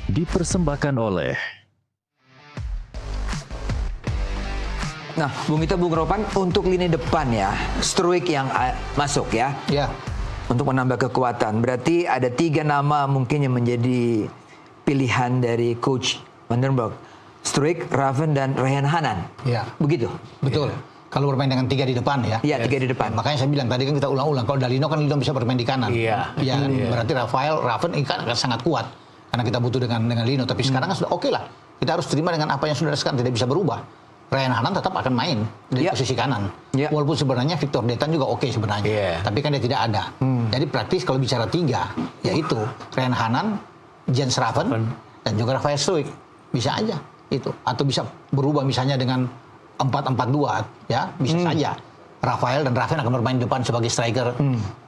dipersembahkan oleh... Nah, Bung Ropan, untuk lini depan ya, Struijk yang masuk ya. Ya. Untuk menambah kekuatan. Berarti ada 3 nama mungkin yang menjadi pilihan dari Coach Van den Berg. Struijk, Raven, dan Ryan Hanan. Ya. Begitu? Betul. Kalau bermain dengan 3 di depan ya. Iya, 3 di depan. Makanya saya bilang tadi kan kita ulang-ulang. Kalau Dalino kan bisa bermain di kanan. Iya. Ya, berarti Raven ini kan sangat kuat. Karena kita butuh dengan Lino. Tapi sekarang kan sudah oke lah. Kita harus terima dengan apa yang sudah sekarang. Tidak bisa berubah. Ryan Hanan tetap akan main di posisi kanan. Walaupun sebenarnya Victor Detan juga oke sebenarnya. Tapi kan dia tidak ada. Jadi praktis kalau bicara 3, yaitu Ryan Hanan, Jens Raven, dan juga Rafael Struijk. Bisa aja itu. Atau bisa berubah misalnya dengan 4-4-2 ya, bisa saja. Rafael dan Raven akan bermain depan sebagai striker.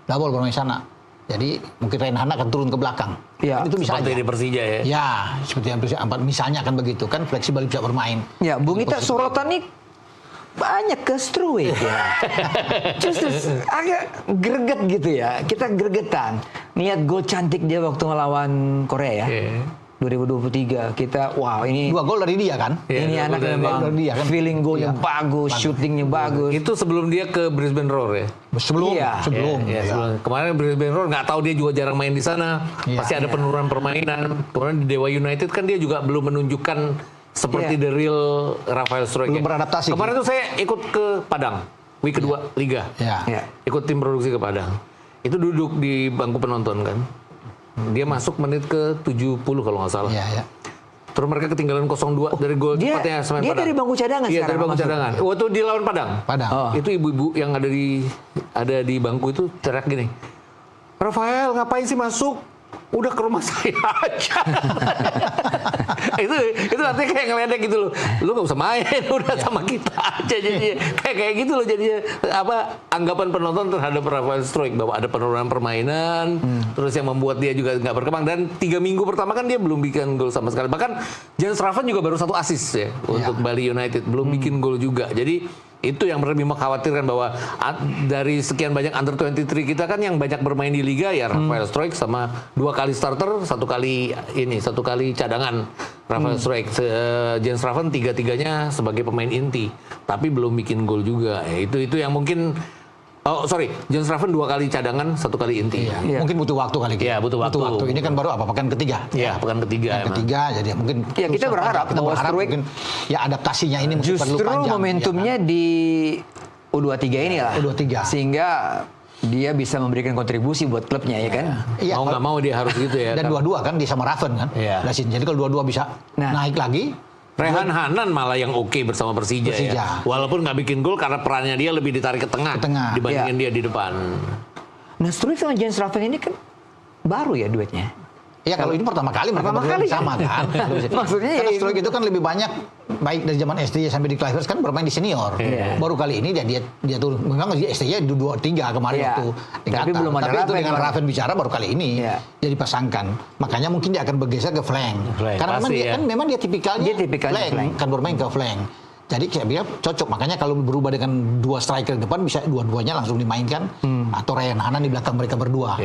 Double bermain sana. Jadi mungkin Ryan Hanan akan turun ke belakang. Ya, itu bisa seperti aja. di Persija ya. Ya, seperti yang Persija 4 misalnya akan begitu kan, fleksibel bisa bermain. Ya, Bung Ita, sorotan nih banyak ke Struijk ya. Justru agak greget gitu ya. Kita gregetan. Lihat gol cantik dia waktu melawan Korea ya. 2023 kita wow ini 2 gol dari dia kan? Ini anak memang feeling golnya bagus, shootingnya bagus. Itu sebelum dia ke Brisbane Roar ya. Sebelum. Sebelum. Kemarin Brisbane Roar nggak tahu dia juga jarang main di sana. Pasti ada penurunan permainan. Kemudian di Dewa United kan dia juga belum menunjukkan seperti the real Rafael Struijk. Belum beradaptasi. Kemarin tuh saya ikut ke Padang, week kedua Liga. Ikut tim produksi ke Padang. Itu duduk di bangku penonton kan. Dia masuk menit ke 70 kalau nggak salah. Terus mereka ketinggalan 0-2 dari gol cepatnya Semen Padang. Dia dari bangku cadangan Iya, dari bangku cadangan. Waktu di lawan Padang. Itu ibu-ibu yang ada di bangku itu teriak gini. Rafael, ngapain sih masuk? Udah ke rumah saya aja. itu artinya kayak ngeledek gitu loh. Lu nggak usah main, udah sama kita aja. Jadi kayak gitu loh jadinya anggapan penonton terhadap Rafael Struijk bahwa ada penurunan permainan, terus yang membuat dia juga nggak berkembang. Dan 3 minggu pertama kan dia belum bikin gol sama sekali. Bahkan Jens Raven juga baru 1 assist ya untuk Bali United, belum bikin gol juga. Jadi itu yang lebih mengkhawatirkan bahwa dari sekian banyak under 23 kita kan yang banyak bermain di liga ya Rafael Struijk sama 2 kali starter, 1 kali cadangan Rafael Struijk. Jens Raven 3-3-nya sebagai pemain inti, tapi belum bikin gol juga. Ya, itu yang mungkin Jens Raven 2 kali cadangan, 1 kali inti. Mungkin butuh waktu kali. Iya, butuh waktu. Ini kan baru pekan ketiga. Iya, pekan ketiga. Jadi mungkin kita berharap bahwa Struijk mungkin adaptasinya ini mungkin perlu panjang. Justru momentumnya di U23 ini lah. U23. Sehingga dia bisa memberikan kontribusi buat klubnya ya kan. Mau nggak mau dia harus gitu ya. Dan dua-dua kan dia sama Raven kan. Jadi kalau dua-dua bisa naik lagi. Ryan Hanan malah yang oke bersama Persija. Ya. Walaupun nggak bikin gol karena perannya dia lebih ditarik ke tengah. Dibandingin dia di depan. Nah, Struijk sama Jens Raven ini kan baru ya duetnya. Ya kalau ini pertama kali sama kan. Maksudnya karena Struijk itu kan lebih banyak baik dari zaman SD sampai di Clivers kan bermain di senior. Baru kali ini dia tuh memang di SD-nya 2-3 kemarin waktu tapi belum ada. Tapi itu dengan Raven bicara baru kali ini dia dipasangkan. Makanya mungkin dia akan bergeser ke flank. Karena memang dia tipikalnya flank, kan bermain ke flank. Jadi saya bilang cocok. Makanya kalau berubah dengan 2 striker di depan bisa dua-duanya langsung dimainkan atau Ryan Hanan di belakang mereka berdua.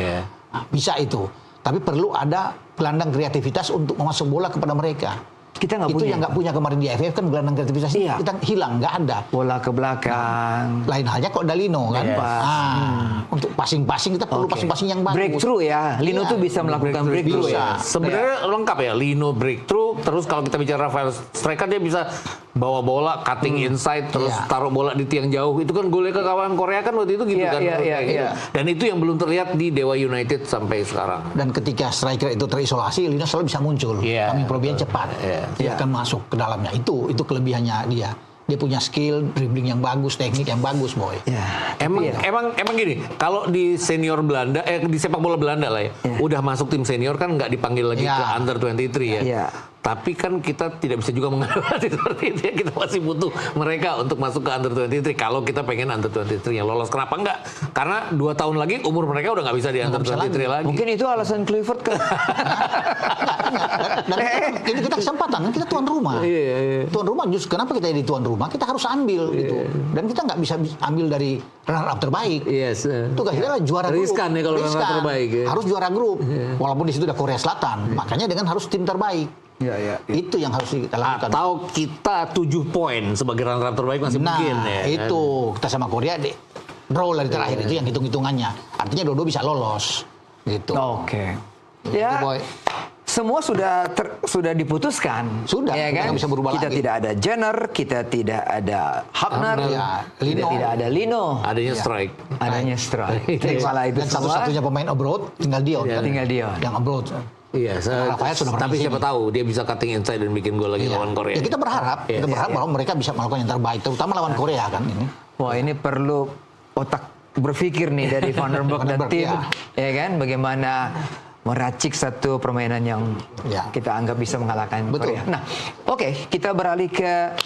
Bisa itu. Tapi perlu ada gelandang kreativitas untuk memasuk bola kepada mereka. Kita nggak punya. Itu yang nggak punya kemarin di AFF kan gelandang kreativitas kita hilang, nggak ada. Bola ke belakang. Lain halnya kok Dalino kan. Untuk passing-passing kita perlu passing-passing yang bagus. Breakthrough ya. Lino tuh bisa melakukan breakthrough ya. Sebenarnya lengkap ya. Lino breakthrough. Terus kalau kita bicara Rafael Struijk kan dia bisa bawa bola, cutting inside, terus taruh bola di tiang jauh. Itu kan golnya ke kawan Korea kan waktu itu gitu kan. Dan itu yang belum terlihat di Dewa United sampai sekarang. Dan ketika striker itu terisolasi, Lino selalu bisa muncul. Kami Probian cepat. Dia akan masuk ke dalamnya. Itu kelebihannya dia. Dia punya skill, dribbling yang bagus, teknik yang bagus, boy. Emang gini, kalau di senior Belanda, di sepak bola Belanda lah ya, udah masuk tim senior kan nggak dipanggil lagi ke under 23 ya. Tapi kan kita tidak bisa juga menghadapi seperti itu ya. Kita masih butuh mereka untuk masuk ke under 23 kalau kita pengen under 23 yang lolos. Kenapa enggak? Karena 2 tahun lagi umur mereka udah nggak bisa di under 23 lagi. Mungkin itu alasan Clifford kan. Dan ini kita kesempatan, kan kita tuan rumah. Tuan rumah, justru kenapa kita jadi tuan rumah, kita harus ambil gitu. Dan kita nggak bisa ambil dari runner up terbaik. Tugas kita adalah juara grup. Riskan ya kalau runner up terbaik. Harus juara grup. Walaupun di situ ada Korea Selatan, makanya dengan harus tim terbaik. Itu yang harus kita lakukan. Atau kita 7 poin sebagai runner up terbaik masih mungkin ya. Itu kita sama Korea draw dari terakhir itu yang hitung-hitungannya. Artinya dua-dua bisa lolos gitu. Oke. Ya. Boy. Semua sudah diputuskan. Sudah, ya kan? nggak bisa berubah kita lagi. tidak ada Jenner, kita tidak ada Hubner, Lino. tidak ada Lino. Adanya strike. Adanya strike. Malah itu Dan semua satu-satunya pemain abroad tinggal Dion. Kan? tinggal Dion. Yang abroad. Iya, Rafael sudah pernah tapi di siapa sini. tahu dia bisa cutting inside dan bikin gol lagi lawan Korea. Ya kita berharap, bahwa mereka bisa melakukan yang terbaik, terutama lawan Korea kan ini. Wah, ini perlu otak berpikir nih dari Van der Berg dan Van der Berg, tim, ya kan? Bagaimana meracik satu permainan yang kita anggap bisa mengalahkan Korea. Nah, oke, kita beralih ke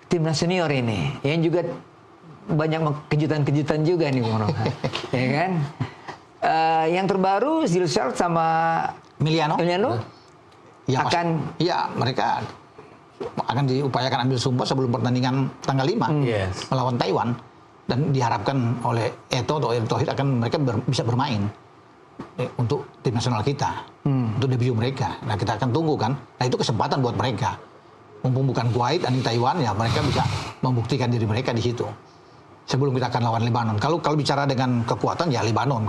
timnas senior ini, yang juga banyak kejutan-kejutan juga nih, Bung Rohan. Ya kan? Yang terbaru Zilsel sama Miliano ya, mereka akan diupayakan ambil sumpah sebelum pertandingan tanggal 5 melawan Taiwan, dan diharapkan oleh Eto atau Erick Thohir akan mereka bisa bermain untuk tim nasional kita, untuk debut mereka. Nah, kita akan tunggu kan. Nah, itu kesempatan buat mereka. Mumpung bukan Kuwait dan Taiwan, ya mereka bisa membuktikan diri mereka di situ. Sebelum kita akan lawan Lebanon. Kalau bicara dengan kekuatan, ya Lebanon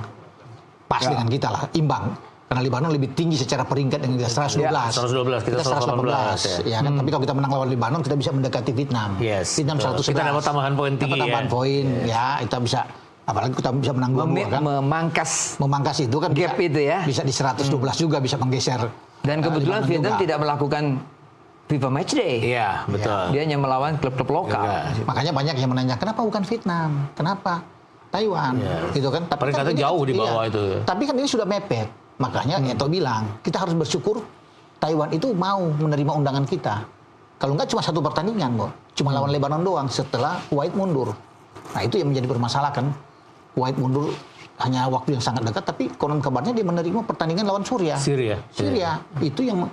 pas dengan kita lah, imbang. Karena Lebanon lebih tinggi secara peringkat dengan kita 112. 112, kita 118. Ya kan? Tapi kalau kita menang lawan Lebanon, kita bisa mendekati Vietnam. Vietnam 111. Kita dapat tambahan poin tinggi. Tambahan poin, ya kita bisa. Apalagi kita bisa menang 2-2 kan. Memangkas itu kan gap itu ya. Bisa di 112 juga bisa menggeser. Dan kebetulan Vietnam tidak melakukan FIFA Matchday. Iya, betul. Dia hanya melawan klub-klub lokal. Makanya banyak yang menanya, kenapa bukan Vietnam? Kenapa Taiwan? Gitu kan. Tapi peringkatnya jauh di bawah itu. Tapi kan ini sudah mepet. Makanya Eto bilang, kita harus bersyukur Taiwan itu mau menerima undangan kita. Kalau enggak cuma satu pertandingan, cuma lawan Lebanon doang setelah Kuwait mundur. Nah, itu yang menjadi bermasalah kan. Kuwait mundur hanya waktu yang sangat dekat, tapi konon kabarnya dia menerima pertandingan lawan Syria. Itu yang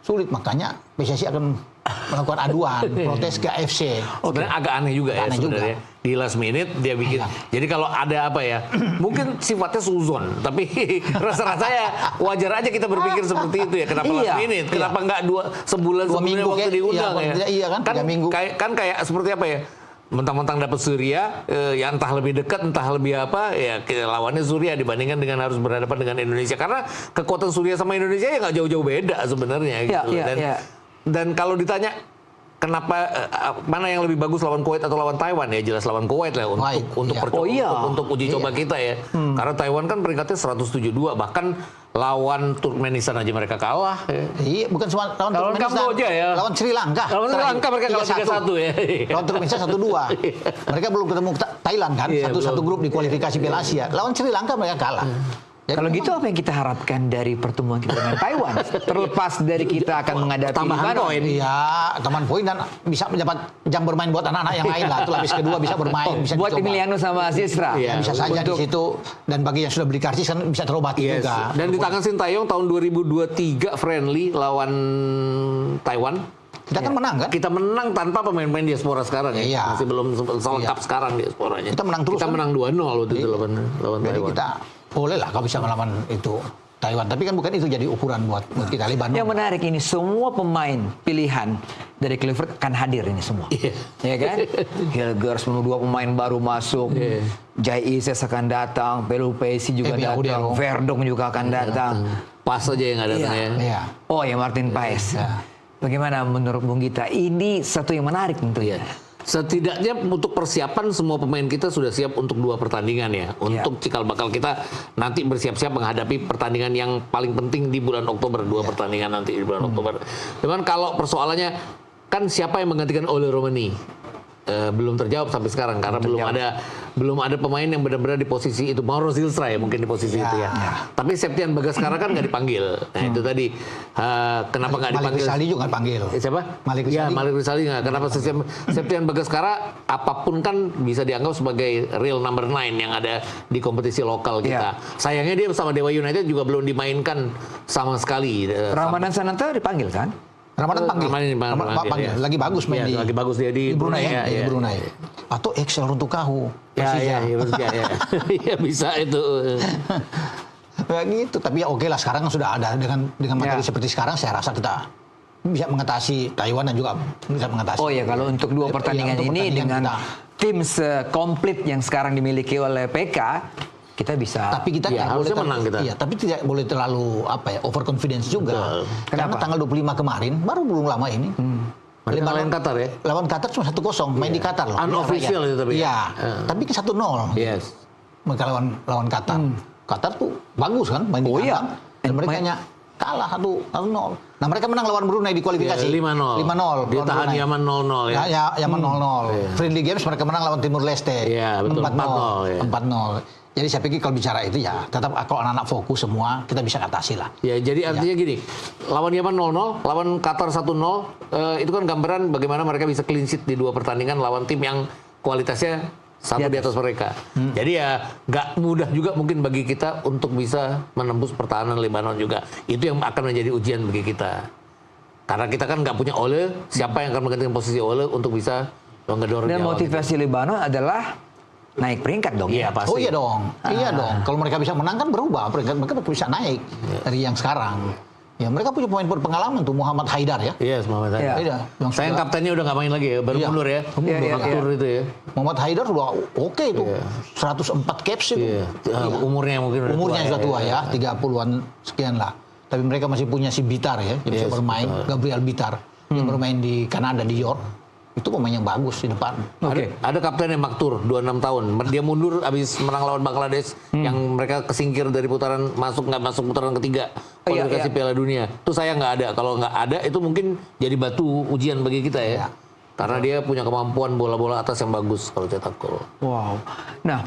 sulit, makanya PSSI akan melakukan aduan, protes ke AFC. Sebenarnya agak aneh juga ya sebenarnya. Di last minute dia bikin. Jadi kalau ada apa ya, mungkin sifatnya suzon, tapi rasa-rasanya wajar aja kita berpikir seperti itu ya. Kenapa last minute? Kenapa nggak sebulan sebelumnya waktu diundang ya? Iya kan, 3 minggu. Kan kayak seperti apa ya? Mentang-mentang dapat Syria, ya entah lebih dekat, entah lebih apa, ya lawannya Syria dibandingkan dengan harus berhadapan dengan Indonesia. Karena kekuatan Syria sama Indonesia ya nggak jauh-jauh beda sebenarnya. Gitu. Dan kalau ditanya kenapa mana yang lebih bagus lawan Kuwait atau lawan Taiwan, ya jelas lawan Kuwait lah untuk uji coba kita ya. Karena Taiwan kan peringkatnya 172, bahkan lawan Turkmenistan aja mereka kalah. Iya, bukan cuma lawan Turkmenistan. Kamboja ya. Lawan Sri Lanka. Lawan Sri Lanka mereka kalah 3-1 ya. Lawan Turkmenistan 1-2. Mereka belum ketemu Thailand kan, satu grup di kualifikasi Piala Asia. Lawan Sri Lanka mereka kalah. Jadi kalau gitu apa yang kita harapkan dari pertemuan kita dengan Taiwan? Terlepas dari kita akan menghadapi tambahan poin. Iya, tambahan poin dan bisa mendapat jam bermain buat anak-anak yang lain lah. Itu lapis kedua bisa bermain, bisa buat Emiliano sama Zilstra. Ya, bisa saja di situ. Dan bagi yang sudah beli karcis kan bisa terobati juga. Dan di tangan Sintayong tahun 2023 friendly lawan Taiwan. Kita kan menang kan? Kita menang tanpa pemain-pemain diaspora sekarang ya. Iya. Masih belum selengkap sekarang diasporanya. Kita menang terus. Kita menang 2-0 waktu itu lawan Jadi Taiwan. kita boleh lah kalau bisa melawan itu Taiwan. Tapi kan bukan itu jadi ukuran buat kita Lebanon. Yang menarik ini semua pemain pilihan dari Clifford akan hadir ini semua. Ya kan? Hilgers dua pemain baru masuk. Jai Ises akan datang, Pelupesi juga datang, Verdong juga akan datang. Pas aja yang nggak datang ya. Oh ya, Martin Paes. Bagaimana menurut Bung Gita? Ini satu yang menarik tentunya. Setidaknya untuk persiapan semua pemain kita sudah siap untuk 2 pertandingan ya. Untuk cikal bakal kita nanti bersiap-siap menghadapi pertandingan yang paling penting di bulan Oktober. 2 pertandingan nanti di bulan Oktober. Cuman kalau persoalannya kan siapa yang menggantikan Ole Romani? Belum terjawab sampai sekarang karena belum ada belum ada pemain yang benar-benar di posisi itu. Mauro Zilstra ya mungkin di posisi itu ya. Tapi Septian Bagaskara kan nggak dipanggil. Nah itu tadi kenapa nggak dipanggil? Malik Rizaldi juga nggak panggil. Siapa? Malik Rizaldi. Ya, Malik Rizaldi nggak. Kenapa Septian Bagaskara apapun kan bisa dianggap sebagai real number 9 yang ada di kompetisi lokal kita. Sayangnya dia sama Dewa United juga belum dimainkan sama sekali. Ramadan Sananta dipanggil kan? Ramadan panggil. Panggil. Lagi bagus main lagi bagus dia di Brunei ya. ya. Di Brunei. Atau Excel untuk Kahu. Ya, ya, bisa itu. Ya gitu, tapi ya oke lah sekarang sudah ada dengan materi seperti sekarang saya rasa kita bisa mengatasi Taiwan dan juga bisa mengatasi. Oh ya, kalau untuk dua pertandingan ini dengan tim sekomplit yang sekarang dimiliki oleh PK, kita bisa. Tapi kita harusnya menang kita. Iya, tapi tidak boleh terlalu overconfidence juga. Karena tanggal 25 kemarin baru belum lama ini. Lawan Qatar ya? Lawan Qatar cuma 1-0, main di Qatar loh. Unofficial itu tapi. Iya, tapi 1-0. Yes. Mereka lawan Qatar. Qatar tuh bagus kan main di kandang. Dan mereka kalah 1-0. Nah mereka menang lawan Brunei di kualifikasi. 5-0. 5-0. Ditahan Yaman 0-0 ya. Yaman 0-0. Friendly games mereka menang lawan Timur Leste. Iya, betul. 4-0. 4-0. Jadi saya pikir kalau bicara itu ya tetap kalau anak-anak fokus semua kita bisa atasi lah. Ya jadi artinya gini, lawan Yaman 0-0, lawan Qatar 1-0, itu kan gambaran bagaimana mereka bisa clean sheet di dua pertandingan lawan tim yang kualitasnya satu di atas mereka. Jadi ya nggak mudah juga mungkin bagi kita untuk bisa menembus pertahanan Lebanon juga. Itu yang akan menjadi ujian bagi kita. Karena kita kan nggak punya Ole, siapa yang akan menggantikan posisi Ole untuk bisa menggedor. Dan motivasi Lebanon adalah naik peringkat dong. Iya pasti. Oh iya dong, iya dong. Kalau mereka bisa menang kan berubah peringkat mereka bisa naik dari yang sekarang. Ya mereka punya pemain berpengalaman tuh Muhammad Haidar ya. Yes, Muhammad Haidar. Iya. Sayang kaptennya udah nggak main lagi ya, baru mundur ya. Mundur itu ya. Muhammad Haidar sudah oke itu. 104 caps itu. Umurnya mungkin sudah tua ya, 30-an sekian lah. Tapi mereka masih punya si Bitar ya, yang bisa bermain, Gabriel Bitar. Yang bermain di Kanada di York. Itu pemain yang bagus di depan. Ada kapten yang Maktur 26 tahun. Dia mundur habis menang lawan Bangladesh yang mereka kesingkir dari putaran nggak masuk putaran ketiga kualifikasi Piala Dunia. Itu saya nggak ada. Kalau nggak ada itu mungkin jadi batu ujian bagi kita ya. Karena dia punya kemampuan bola-bola atas yang bagus kalau cetak gol. Wow. Nah,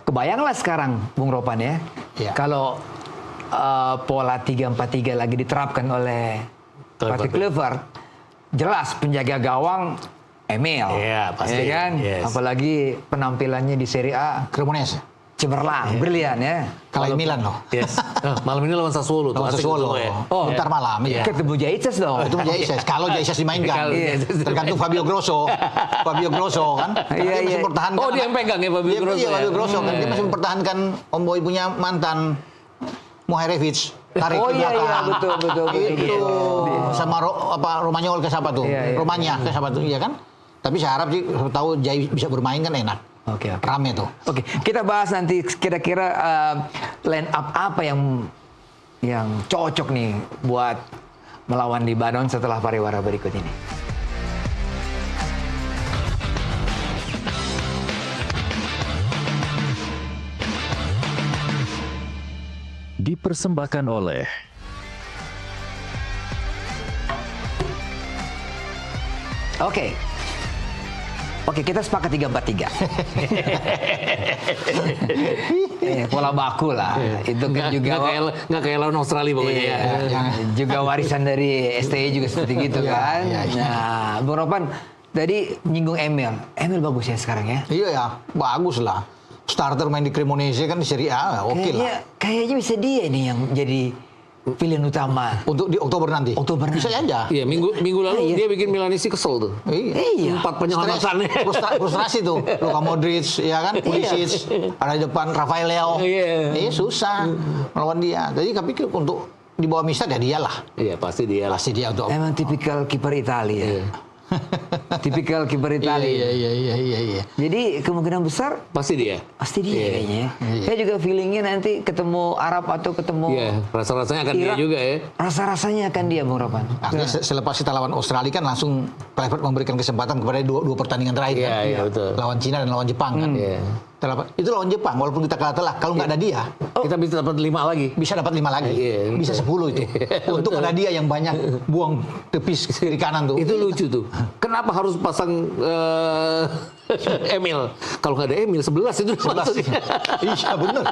kebayanglah sekarang Bung Ropan ya. Kalau pola 3-4-3 lagi diterapkan oleh Patrick Kluivert, jelas penjaga gawang Emil, pasti. Ya kan? Apalagi penampilannya di Serie A, Cremonese, cemerlang, brilian ya. Kalahin Milan loh. Yes. Malam ini lawan Sassuolo. Lawan Sassuolo. Ntar malam. Ya. Ketemu Jaizes dong. Itu Jaizes. Kalau Jaizes dimainkan, tergantung Fabio Grosso. Fabio Grosso kan, dia masih mempertahankan. Oh dia yang pegang ya Fabio Grosso. Iya Fabio Grosso kan, dia masih mempertahankan Om Boy punya mantan Muhairevic. Tarik ke belakang. Iya, betul. Itu sama Romanyol ke siapa tuh? Romanya ke siapa tuh? Iya kan? Tapi saya harap sih tahu Jai bisa bermain kan enak. Oke. Rame tuh. Oke, kita bahas nanti kira-kira line up apa yang cocok nih buat melawan Lebanon setelah pariwara berikut ini. Dipersembahkan oleh Oke, kita sepakat 3-4-3. Pola baku lah. Itu kan juga nggak kayak lawan Australia pokoknya ya. Juga warisan dari STI juga seperti gitu kan. Nah, Bung Ropan tadi nyinggung Emil. Emil bagus ya sekarang ya? Iya ya, bagus lah. Starter main di Cremonese kan di Serie A, oke lah. Kayaknya bisa dia nih yang jadi pilihan utama untuk di Oktober nanti. Bisa aja. Iya, minggu lalu dia bikin Milanisi kesel tuh. Iya. 4 penyelamatannya. Frustrasi tuh. Luka Modric, ya kan, Pulisic, ada di depan Rafael Leao. Iya, susah melawan dia. Jadi tapi untuk di bawah Mister ya dialah. Iya, pasti dia. Untuk emang tipikal kiper Italia. Tipikal kiper Italia. Iya. Jadi kemungkinan besar pasti dia kayaknya. Saya juga feelingnya nanti ketemu Arab atau ketemu rasa-rasanya akan Irak, dia juga ya. Rasa-rasanya akan dia, Bung Ropan. Artinya selepas kita lawan Australia kan langsung Kluivert memberikan kesempatan kepada dua pertandingan terakhir kan. Betul. Lawan Cina dan lawan Jepang kan. Itu lawan Jepang, walaupun kita kalah telak. Kalau nggak ada dia, Kita bisa dapat 5 lagi. bisa dapat 5 lagi. Iya, Bisa 10 itu. Untuk ada dia yang banyak buang tepis kiri kanan tuh. Itu lucu tuh. Kenapa harus pasang Emil? Kalau nggak ada Emil 11 itu 11. Iya benar.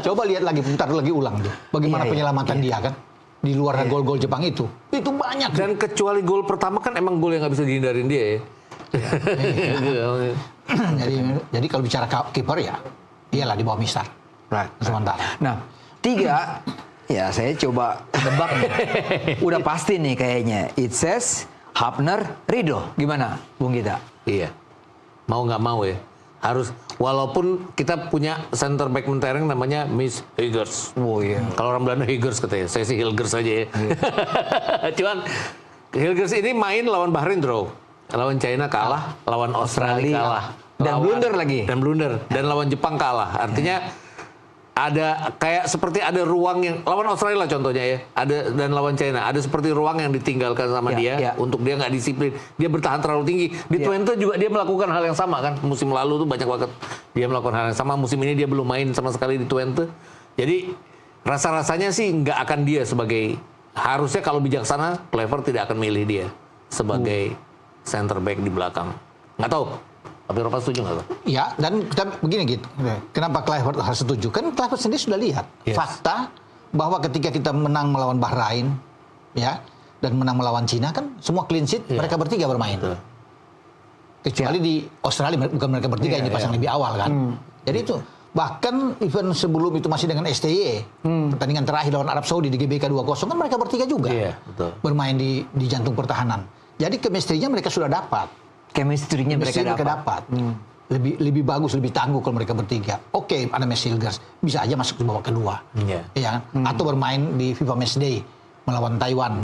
Coba lihat lagi, putar lagi ulang tuh. Bagaimana Iya, penyelamatan dia kan di luar gol-gol Jepang itu. Itu banyak. Dan kecuali gol pertama kan emang gol yang nggak bisa dihindarin dia ya. jadi kalau bicara kiper ya, iyalah di bawah Mister. Right. Sementara. Nah, 3 ya saya coba tebak nih. Udah pasti nih kayaknya. It says Hafner, Rido. Gimana, Bung Gita? Iya. Mau nggak mau ya. Harus, walaupun kita punya center back mentereng namanya Miss Hilgers. Oh iya. Kalau orang Belanda Hilgers katanya, saya sih Hilgers aja ya. Cuman Hilgers ini main lawan Bahrain draw, lawan China kalah, lawan Australia kalah. Dan blunder lagi. Dan blunder. Dan lawan Jepang kalah. Artinya ada kayak seperti ada ruang yang lawan Australia lah contohnya ya, ada dan lawan China ada seperti ruang yang ditinggalkan sama dia untuk dia nggak disiplin, dia bertahan terlalu tinggi. Di Twente juga dia melakukan hal yang sama kan, musim lalu tuh banyak banget dia melakukan hal yang sama, musim ini dia belum main sama sekali di Twente. Jadi rasa-rasanya sih nggak akan dia sebagai, harusnya kalau bijaksana Kluivert tidak akan milih dia sebagai center back di belakang. Nggak tahu. Tapi Eropa setuju nggak? Ya, dan kita begini gitu. Kenapa Kluivert harus setuju? Kan Kluivert sendiri sudah lihat fakta bahwa ketika kita menang melawan Bahrain, ya, dan menang melawan Cina kan semua clean sheet mereka bertiga bermain. Kecuali di Australia bukan mereka bertiga yang dipasang lebih awal kan. Jadi itu bahkan event sebelum itu masih dengan STY, pertandingan terakhir lawan Arab Saudi di GBK 2-0 kan mereka bertiga juga bermain di jantung pertahanan. Jadi chemistry-nya mereka sudah dapat. Chemistry-nya mereka dapat. Lebih bagus, lebih tangguh kalau mereka bertiga. Oke, ada Messi Hilgers bisa aja masuk di babak kedua. Ya, atau bermain di FIFA Match Day melawan Taiwan.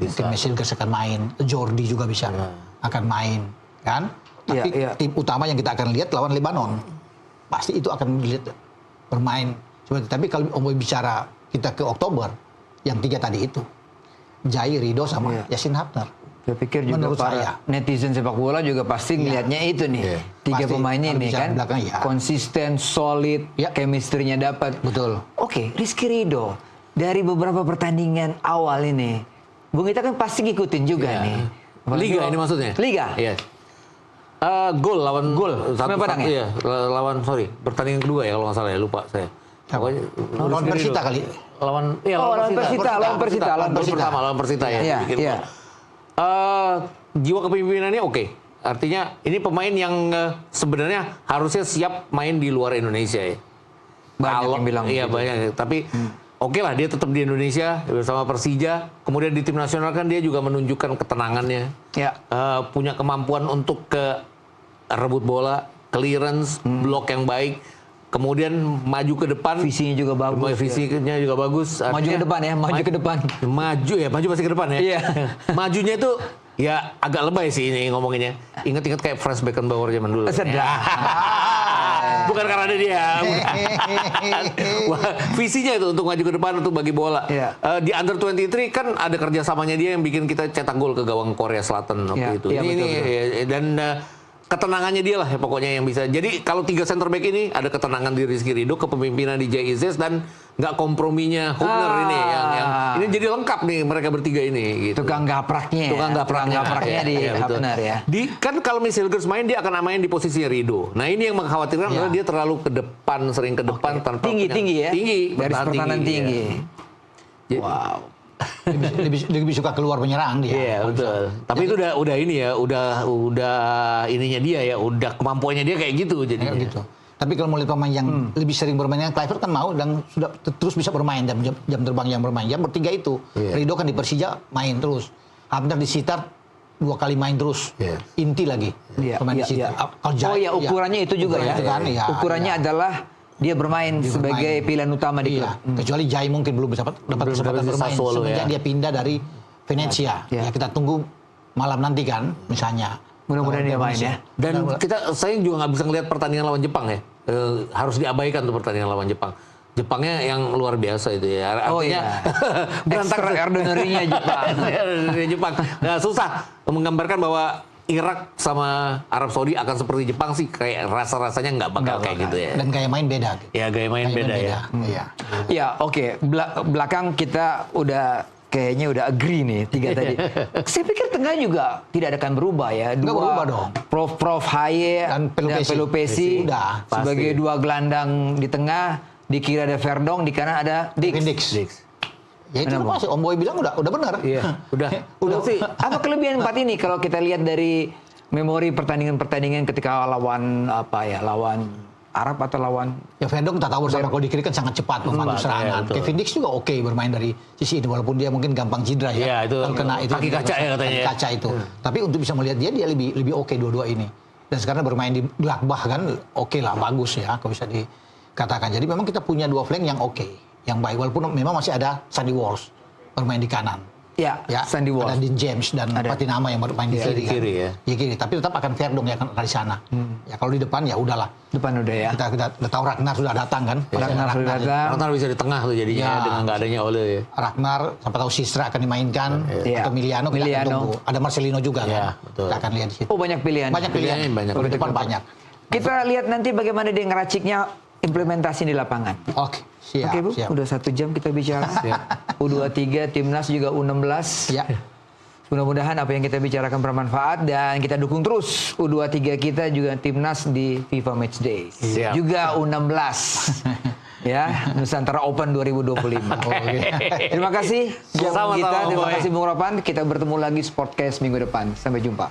Mungkin Messi Hilgers akan main, Jordi juga bisa akan main, kan? Tapi tim utama yang kita akan lihat lawan Lebanon. Pasti itu akan dilihat bermain. Tapi kalau mau bicara kita ke Oktober, yang 3 tadi itu, Jai, Rido sama Yassin Hafner. Saya pikir juga menurut para netizen sepak bola juga pasti ngelihatnya itu nih. 3 pemain ini kan belakang, konsisten, solid, chemistry-nya dapat. Betul. Oke, Rizky Ridho dari beberapa pertandingan awal ini, Bung Gita kan pasti ngikutin juga nih. Liga ini maksudnya? Liga. Iya. Gol lawan Padang ya? Iya, lawan pertandingan kedua ya kalau nggak salah ya, lupa saya. Lawan Persita kali. Lawan Persita ya. Iya. Jiwa kepemimpinannya oke. Artinya ini pemain yang sebenarnya harusnya siap main di luar Indonesia ya. Banyak yang bilang iya gitu. banyak. Tapi oke lah dia tetap di Indonesia bersama Persija. Kemudian di tim nasional kan dia juga menunjukkan ketenangannya. Punya kemampuan untuk rebut bola, clearance, blok yang baik. Kemudian maju ke depan. Visinya juga bagus. Visinya juga bagus. Artinya, maju ke depan ya, maju ke depan. Maju pasti ke depan ya. Iya. Majunya itu ya agak lebay sih ini ngomonginnya. Ingat-ingat kayak Franz Beckenbauer zaman dulu. Bukan karena ada dia. Visinya itu untuk maju ke depan, untuk bagi bola. Di Under 23 kan ada kerjasamanya dia yang bikin kita cetak gol ke gawang Korea Selatan waktu itu. Dan ketenangannya dia lah ya pokoknya yang bisa. Jadi kalau 3 center back ini ada ketenangan di Rizky Ridho, kepemimpinan di JIZ dan nggak komprominya Hubner ini yang ini jadi lengkap nih mereka bertiga ini gitu. Tukang gapraknya di Hafner ya. Kan kalau Miss Hilgers main dia akan main di posisinya Ridho. Nah, ini yang mengkhawatirkan adalah dia terlalu ke depan, sering ke depan tanpa tinggi ya. Tinggi, garis pertahanan tinggi. Wow. lebih suka keluar penyerang dia. Iya, betul. Tapi itu udah ini ya, udah ininya dia ya, udah kemampuannya dia kayak gitu jadinya. Gitu. Tapi kalau mau lihat pemain yang lebih sering bermain, Kluivert kan mau dan sudah terus bisa bermain jam terbang yang bermain. Yang bertiga itu, Ridho kan di Persija main terus. Hafner di Sitar 2 kali main terus. Inti lagi pemain di Sitar. Ukurannya itu juga ya. Ukurannya adalah dia bermain sebagai pilihan utama di klub. Kecuali Jai mungkin belum dapat kesempatan bermain semenjak dia pindah dari Venezia. Ya kita tunggu malam nanti kan misalnya. Mudah-mudahan dia main ya. Dan saya juga nggak bisa ngelihat pertandingan lawan Jepang ya. Harus diabaikan tuh pertandingan lawan Jepang. Jepangnya yang luar biasa itu ya. Artinya extraordinary-nya Jepang. Jepang. Nah, susah menggambarkan bahwa Irak sama Arab Saudi akan seperti Jepang sih, kayak rasa-rasanya nggak bakal kayak gitu ya. Dan gaya main beda. Gitu. Ya gaya main beda ya. Iya. Ya oke, belakang kita kayaknya udah agree nih 3 tadi. Saya pikir tengah juga tidak akan berubah ya. Nggak berubah dong. Prof Haye Dan Pelupesi udah sebagai pasti. 2 gelandang di tengah, di kiri ada Verdong, di kanan ada Dix. Ya itu masih Om Boy bilang udah benar. Iya, udah sih. Apa kelebihan 4 ini kalau kita lihat dari memori pertandingan-pertandingan ketika lawan lawan Arab atau lawan Ya Verdong tak tahu bersama kalau di kiri kan sangat cepat memandu serangan. betul. Kevin Dix juga oke bermain dari sisi ini walaupun dia mungkin gampang cedera ya. Iya, itu Kalau kena itu kaki kaca ya katanya. Kaki kaca itu. Tapi untuk bisa melihat dia lebih oke dua-dua ini. Dan sekarang bermain di Gladbach kan oke lah, bagus ya kalau bisa dikatakan. Jadi memang kita punya 2 flank yang oke, yang baik walaupun memang masih ada Sandy Walsh bermain di kanan. ya Sandy Walsh. Ada Dean James dan Patinama yang bermain di kiri. di kiri kan. ya. Di kiri, tapi tetap akan Verdong yang akan ada di sana. Ya kalau di depan ya udahlah. Depan udah ya. Kita udah tahu Ragnar sudah datang kan. Ragnar sudah datang. Karena bisa di tengah tuh jadinya Ya. dengan nggak adanya Ole ya. Ragnar, sampai tahu Sistra akan dimainkan Iya. atau Miliano kita akan tunggu. Ada Marcelino juga Iya, kan. betul. Kita akan lihat di situ. Oh banyak pilihan. Banyak pilihan. Banyak. Kalau di depan banyak. Kita lihat nanti bagaimana dia ngeraciknya implementasi di lapangan. Oke, siap. Oke Bu, siap. udah 1 jam kita bicara. U23, Timnas juga U16. Ya. Mudah-mudahan apa yang kita bicarakan bermanfaat dan kita dukung terus U23 kita juga Timnas di FIFA Matchday. Siap. Juga U16. Ya, Nusantara Open 2025. Terima kasih jam Sama-sama, kita, terima Boy. kasih Bung Ropan. Kita bertemu lagi Sportcast minggu depan. Sampai jumpa.